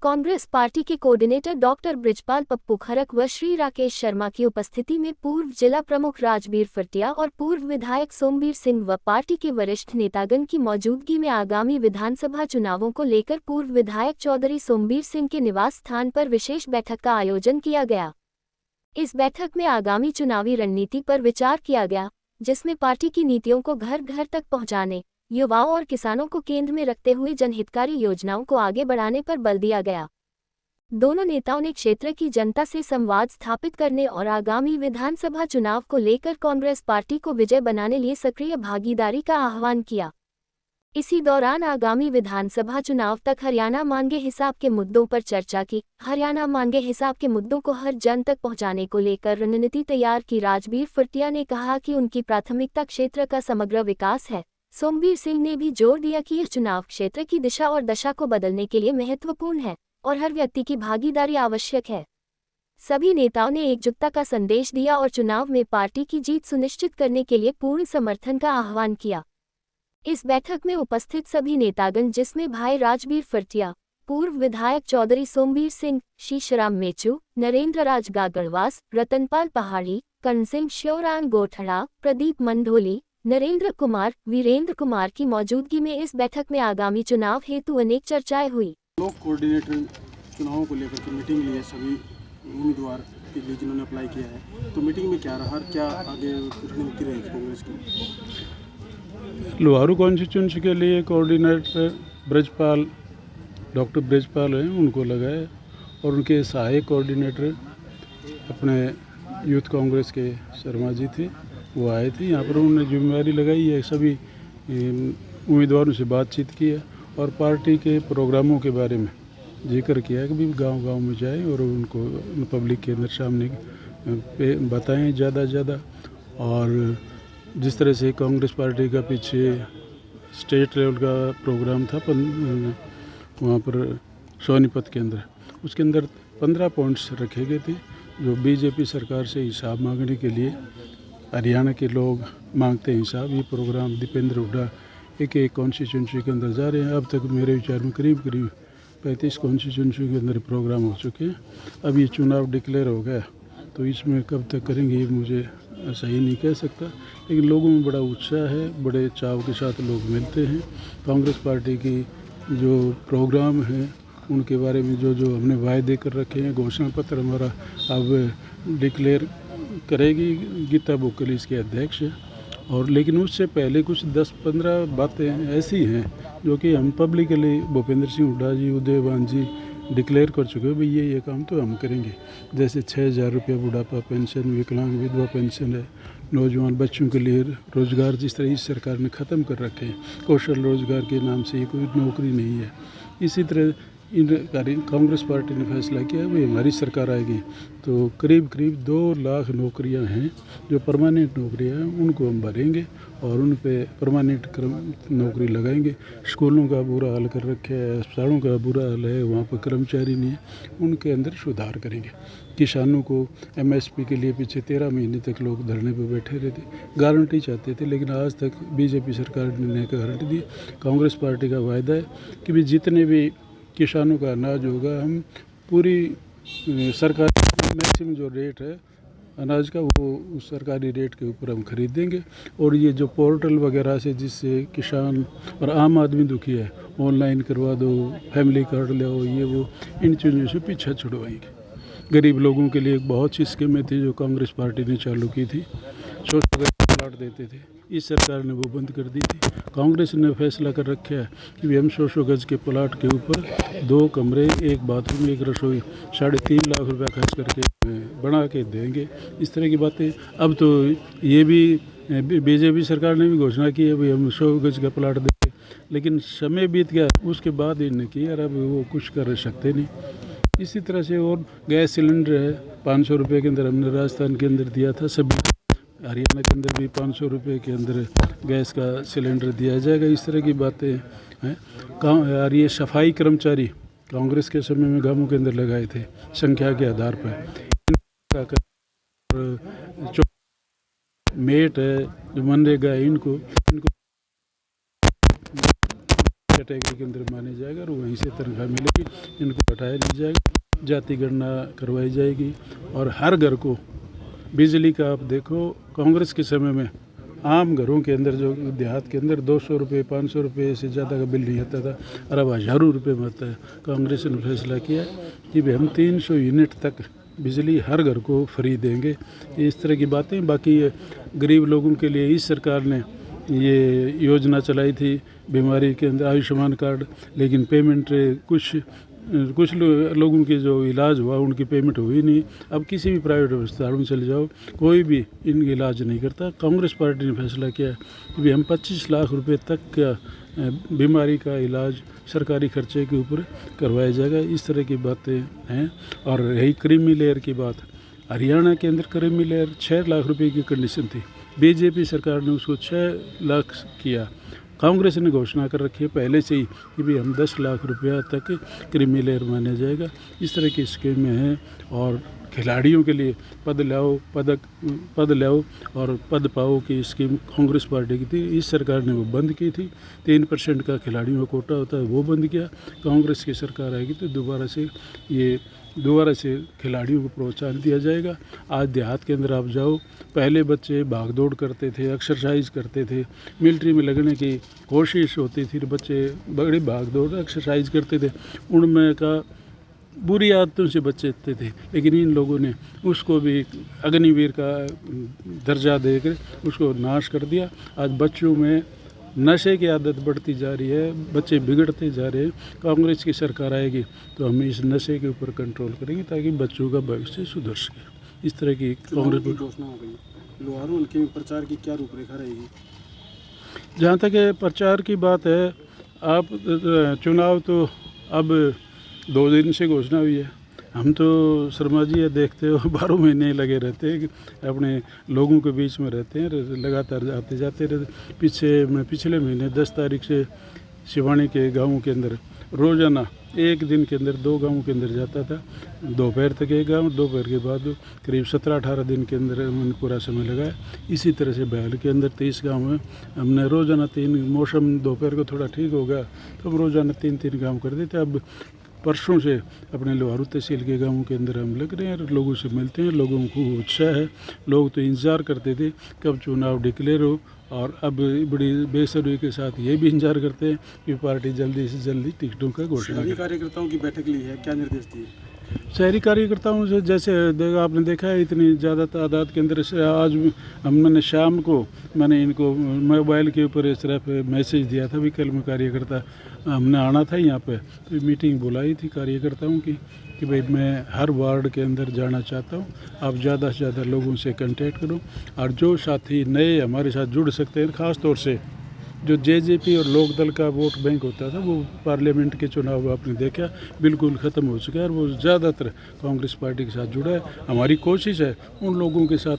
Congress party के coordinator doctor Brijpal Pappu खरक व श्री राकेश शर्मा की उपस्थिति में पूर्व जिला प्रमुख राजबीर फटिया और पूर्व विधायक सोमवीर सिंह व पार्टी के वरिष्ठ नेतागण की मौजूदगी में आगामी विधानसभा चुनावों को लेकर पूर्व विधायक चौधरी सोमवीर सिंह के निवास स्थान पर विशेष बैठक का आयोजन किया गया। इस बैठक में आगामी चुनावी रणनीति पर विचार किया गया, जिसमें पार्टी की नीतियों को घर घर तक पहुंचाने, युवाओं और किसानों को केंद्र में रखते हुए जनहितकारी योजनाओं को आगे बढ़ाने पर बल दिया गया। दोनों नेताओं ने क्षेत्र की जनता से संवाद स्थापित करने और आगामी विधानसभा चुनाव को लेकर कांग्रेस पार्टी को विजय बनाने लिए सक्रिय भागीदारी का आह्वान किया। इसी दौरान आगामी विधानसभा चुनाव तक हरियाणा मांगे हिसाब के मुद्दों पर चर्चा की। हरियाणा मांगे हिसाब के मुद्दों को हर जन तक पहुंचाने को लेकर रणनीति तैयार की। राजबीर फटिया ने कहा कि उनकी प्राथमिकता क्षेत्र का समग्र विकास है। सोमवीर सिंह ने भी जोर दिया कि यह चुनाव क्षेत्र की दिशा और दशा को बदलने के लिए महत्वपूर्ण है और हर व्यक्ति की भागीदारी आवश्यक है। सभी नेताओं ने एकजुटता का संदेश दिया और चुनाव में पार्टी की जीत सुनिश्चित करने के लिए पूर्ण समर्थन का आह्वान किया। इस बैठक में उपस्थित सभी नेतागण, जिसमें भाई राजबीर फटिया, पूर्व विधायक चौधरी सोमवीर सिंह, शीशराम मेचू, नरेंद्र राज गागड़वास, रतनपाल पहाड़ी, कर्ण सिंह श्योरान गोठड़ा, प्रदीप मंडोली, नरेंद्र कुमार, वीरेंद्र कुमार की मौजूदगी में इस बैठक में आगामी चुनाव हेतु अनेक चर्चाएं हुई। लोग कोऑर्डिनेटर चुनावों को लेकर के मीटिंग लिए सभी उम्मीदवार के लिए जिन्होंने अप्लाई किया है, तो मीटिंग में क्या रहा, क्या आगे रणनीति रहेगी कांग्रेस की? लोहारू कॉन्स्टिट्यूंसी के लिए कोऑर्डिनेटर बृजपाल, डॉक्टर बृजपाल हैं, उनको लगाए और उनके सहायक कोऑर्डिनेटर अपने यूथ कांग्रेस के शर्मा जी थे, वो आए थे। यहाँ पर उन्होंने जिम्मेदारी लगाई है, सभी उम्मीदवारों से बातचीत की है और पार्टी के प्रोग्रामों के बारे में जिक्र किया है कि भी गांव-गांव में जाएं और उनको पब्लिक के अंदर सामने बताएं ज़्यादा से ज़्यादा। और जिस तरह से कांग्रेस पार्टी का पीछे स्टेट लेवल का प्रोग्राम था वहाँ पर सोनीपत के अंदर, उसके अंदर 15 पॉइंट्स रखे गए थे जो बीजेपी सरकार से हिसाब मांगने के लिए हरियाणा के लोग मांगते हैं हिसाब। ये प्रोग्राम दीपेंद्र हुड्डा एक कॉन्स्टिट्यूंसी के अंदर जा रहे हैं। अब तक मेरे विचार में करीब 35 कॉन्स्टिट्यूंसी के अंदर प्रोग्राम हो चुके हैं। अब ये चुनाव डिक्लेयर हो गया, तो इसमें कब तक करेंगे ये मुझे सही नहीं कह सकता, लेकिन लोगों में बड़ा उत्साह है, बड़े चाव के साथ लोग मिलते हैं। कांग्रेस पार्टी की जो प्रोग्राम है उनके बारे में जो हमने वायदे कर रखे हैं, घोषणा पत्र हमारा अब डिक्लेयर करेगी गीता बुक्कल इसके अध्यक्ष है। और लेकिन उससे पहले कुछ 10-15 बातें ऐसी हैं जो कि हम पब्लिकली भूपेंद्र सिंह हुड्डा जी, उदयवान जी डिक्लेयर कर चुके हैं, भाई ये काम तो हम करेंगे। जैसे 6,000 रुपये बुढ़ापा पेंशन, विकलांग विधवा पेंशन है, नौजवान बच्चों के लिए रोज़गार जिस तरह इस सरकार ने ख़त्म कर रखे हैं, कौशल रोज़गार के नाम से ये कोई नौकरी नहीं है। इसी तरह कांग्रेस पार्टी ने फैसला किया भाई हमारी सरकार आएगी तो करीब 2 लाख नौकरियां हैं जो परमानेंट नौकरियां हैं, उनको हम भरेंगे और उन पे परमानेंट नौकरी लगाएंगे। स्कूलों का बुरा हाल कर रखे है, अस्पतालों का बुरा हाल है, वहाँ पर कर्मचारी नहीं है, उनके अंदर सुधार करेंगे। किसानों को MSP के लिए पीछे 13 महीने तक लोग धरने पर बैठे रहते, गारंटी चाहते थे, लेकिन आज तक बीजेपी सरकार ने गारंटी दी। कांग्रेस पार्टी का वायदा है कि भी जितने भी किसानों का अनाज होगा हम पूरी सरकारी मैक्सिमम जो रेट है अनाज का वो उस सरकारी रेट के ऊपर हम खरीदेंगे। और ये जो पोर्टल वगैरह से जिससे किसान और आम आदमी दुखी है, ऑनलाइन करवा दो, फैमिली कार्ड ले आओ, ये वो, इन चीज़ों से पीछा छुड़वाएंगे। गरीब लोगों के लिए बहुत सी स्कीमें थी जो कांग्रेस पार्टी ने चालू की थी, 100 प्लाट देते थे, इस सरकार ने वो बंद कर दी थी। कांग्रेस ने फैसला कर रखा है कि हम 100 गज के प्लाट के ऊपर 2 कमरे, 1 बाथरूम, 1 रसोई 3.5 लाख रुपया खर्च करके बना के देंगे। इस तरह की बातें अब तो ये भी बीजेपी सरकार ने भी घोषणा की है भाई हम 100 गज का प्लाट देंगे, लेकिन समय बीत गया उसके बाद इन्होंने किया, अब वो कुछ कर सकते नहीं। इसी तरह से और गैस सिलेंडर है 500 रुपये के अंदर हमने राजस्थान के अंदर दिया था, सभी हरियाणा के अंदर भी 500 रुपये के अंदर गैस का सिलेंडर दिया जाएगा। इस तरह की बातें हैं। यार ये सफाई कर्मचारी कांग्रेस के समय में गांवों के अंदर लगाए थे संख्या के आधार पर, मेट है जो मनरेगा है, इनको कैटेगरी के अंदर माने जाएगा और वहीं से तनख्वाह मिलेगी। इनको हटाया नहीं जाएगा, जाति गणना करवाई जाएगी और हर घर को बिजली का, आप देखो कांग्रेस के समय में आम घरों के अंदर जो देहात के अंदर 200 रुपये 500 रुपये से ज़्यादा का बिल नहीं आता था और अब हज़ारों रुपये में आता है। कांग्रेस ने फैसला किया कि भाई हम 300 यूनिट तक बिजली हर घर को फ्री देंगे। इस तरह की बातें। बाकी ये गरीब लोगों के लिए इस सरकार ने ये योजना चलाई थी बीमारी के अंदर आयुष्मान कार्ड, लेकिन पेमेंट कुछ लोगों के जो इलाज हुआ उनकी पेमेंट हुई नहीं। अब किसी भी प्राइवेट अस्पताल में चले जाओ, कोई भी इनका इलाज नहीं करता। कांग्रेस पार्टी ने फैसला किया कि हम 25 लाख रुपए तक का बीमारी का इलाज सरकारी खर्चे के ऊपर करवाया जाएगा। इस तरह की बातें हैं। और रही क्रीमी लेयर की बात, हरियाणा के अंदर क्रीमी लेयर 6 लाख रुपए की कंडीशन थी, बीजेपी सरकार ने उसको 6 लाख किया। कांग्रेस ने घोषणा कर रखी है पहले से ही कि भाई हम 10 लाख रुपया तक क्रीमी लेयर माना जाएगा। इस तरह की स्कीमें हैं। और खिलाड़ियों के लिए पद लाओ और पद पाओ की स्कीम कांग्रेस पार्टी की थी, इस सरकार ने वो बंद की थी। 3% का खिलाड़ियों का कोटा होता है वो बंद किया। कांग्रेस की सरकार आएगी तो दोबारा से खिलाड़ियों को प्रोत्साहन दिया जाएगा। आज देहात के अंदर आप जाओ, पहले बच्चे भाग दौड़ करते थे, एक्सरसाइज करते थे, मिलिट्री में लगने की कोशिश होती थी, बच्चे बड़ी भाग दौड़ एक्सरसाइज करते थे, उनमें का बुरी आदतों से बचते थे। लेकिन इन लोगों ने उसको भी अग्निवीर का दर्जा देकर उसको नाश कर दिया। आज बच्चों में नशे की आदत बढ़ती जा रही है, बच्चे बिगड़ते जा रहे हैं। कांग्रेस की सरकार आएगी तो हम इस नशे के ऊपर कंट्रोल करेंगे ताकि बच्चों का भविष्य सुधर सके। इस तरह की कांग्रेस की घोषणा हो गई। लोहारू हल्के में प्रचार की क्या रूपरेखा रहेगी? जहाँ तक प्रचार की बात है, आप चुनाव तो अब 2 दिन से घोषणा हुई है। हम तो शर्मा जी ये देखते हो 12 महीने लगे रहते हैं, अपने लोगों के बीच में रहते हैं, लगातार आते जाते रहते। मैं पिछले महीने 10 तारीख से शिवानी के गाँव के अंदर रोज़ाना एक दिन के अंदर 2 गाँवों के अंदर जाता था। दोपहर तक एक गाँव, दोपहर के बाद करीब 17-18 दिन के अंदर मैंने पूरा समय लगाया। इसी तरह से बहल के अंदर 30 गाँव में हमने रोज़ाना 3, मौसम दोपहर को थोड़ा ठीक हो गया तो हम रोज़ाना 3-3 गाँव कर देते। अब परसों से अपने लोहारू तहसील के गाँवों के अंदर हम लग रहे हैं, लोगों से मिलते हैं, लोगों को उत्साह है। लोग तो इंतज़ार करते थे कब चुनाव डिक्लेयर हो, और अब बड़ी बेसब्री के साथ ये भी इंतजार करते हैं कि पार्टी जल्दी से जल्दी टिकटों का घोषणा करे। कार्यकर्ताओं की बैठक ली है, क्या निर्देश दिए? शहरी कार्यकर्ताओं से जैसे आपने देखा है इतनी ज़्यादा तादाद के अंदर से आज मैंने शाम को इनको मोबाइल के ऊपर सिर्फ मैसेज दिया था भी कल में कार्यकर्ता हमने आना था यहाँ पे, तो मीटिंग बुलाई थी कार्यकर्ताओं की कि भाई मैं हर वार्ड के अंदर जाना चाहता हूँ, आप ज़्यादा से ज़्यादा लोगों से कांटेक्ट करो। और जो साथी नए हमारे साथ जुड़ सकते हैं, ख़ास तौर से जो जेजेपी और लोकदल का वोट बैंक होता था वो पार्लियामेंट के चुनाव आपने देखा बिल्कुल ख़त्म हो चुका है और वो ज़्यादातर कांग्रेस पार्टी के साथ जुड़ा है। हमारी कोशिश है उन लोगों के साथ